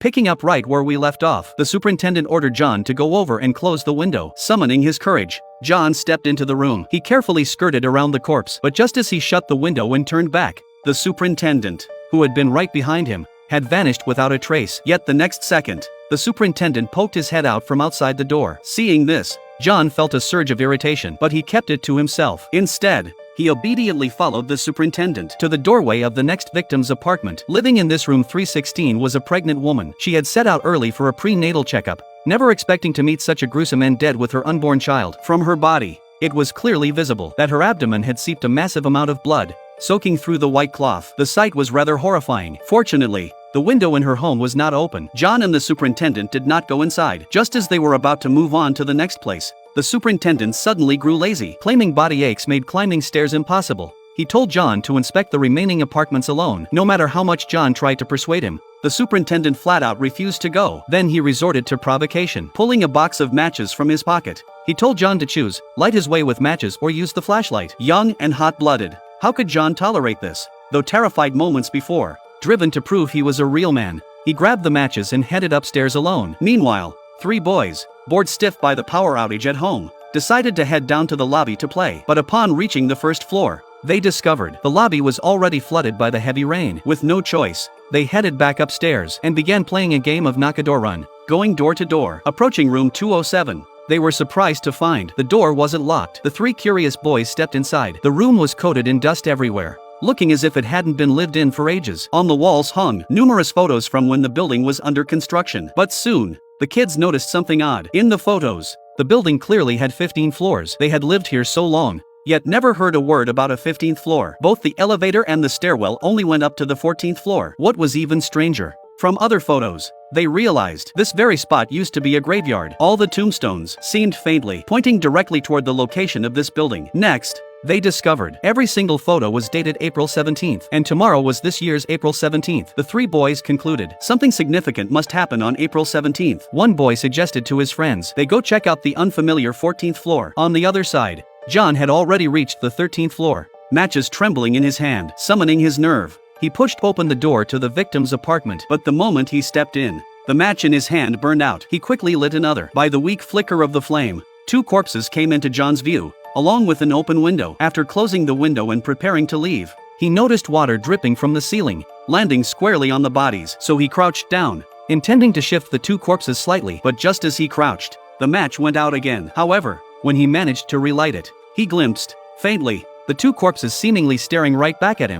Picking up right where we left off, the superintendent ordered John to go over and close the window. Summoning his courage, John stepped into the room. He carefully skirted around the corpse, but just as he shut the window and turned back, the superintendent, who had been right behind him, had vanished without a trace. Yet the next second, the superintendent poked his head out from outside the door. Seeing this, John felt a surge of irritation, but he kept it to himself. Instead, he obediently followed the superintendent to the doorway of the next victim's apartment. Living in this room 316 was a pregnant woman. She had set out early for a prenatal checkup, never expecting to meet such a gruesome end, dead with her unborn child. From her body, it was clearly visible that her abdomen had seeped a massive amount of blood, soaking through the white cloth. The sight was rather horrifying. Fortunately, the window in her home was not open. John and the superintendent did not go inside. Just as they were about to move on to the next place, the superintendent suddenly grew lazy. Claiming body aches made climbing stairs impossible, he told John to inspect the remaining apartments alone. No matter how much John tried to persuade him, the superintendent flat out refused to go. Then he resorted to provocation. Pulling a box of matches from his pocket, he told John to choose, light his way with matches or use the flashlight. Young and hot-blooded, how could John tolerate this? Though terrified moments before, driven to prove he was a real man, he grabbed the matches and headed upstairs alone. Meanwhile, three boys, bored stiff by the power outage at home, decided to head down to the lobby to play. But upon reaching the first floor, they discovered the lobby was already flooded by the heavy rain. With no choice, they headed back upstairs and began playing a game of knock-a-door run, going door to door. Approaching room 207, they were surprised to find the door wasn't locked. The three curious boys stepped inside. The room was coated in dust everywhere, looking as if it hadn't been lived in for ages. On the walls hung numerous photos from when the building was under construction. But soon, the kids noticed something odd. In the photos, the building clearly had 15 floors. They had lived here so long, yet never heard a word about a 15th floor. Both the elevator and the stairwell only went up to the 14th floor. What was even stranger, from other photos, they realized this very spot used to be a graveyard. All the tombstones seemed faintly pointing directly toward the location of this building. Next, they discovered every single photo was dated April 17th, and tomorrow was this year's April 17th. The three boys concluded something significant must happen on April 17th. One boy suggested to his friends they go check out the unfamiliar 14th floor. On the other side, John had already reached the 13th floor, matches trembling in his hand. Summoning his nerve, he pushed open the door to the victim's apartment. But the moment he stepped in, the match in his hand burned out. He quickly lit another. By the weak flicker of the flame, two corpses came into John's view, along with an open window. After closing the window and preparing to leave, he noticed water dripping from the ceiling, landing squarely on the bodies. So he crouched down, intending to shift the two corpses slightly. But just as he crouched, the match went out again. However, when he managed to relight it, he glimpsed, faintly, the two corpses seemingly staring right back at him.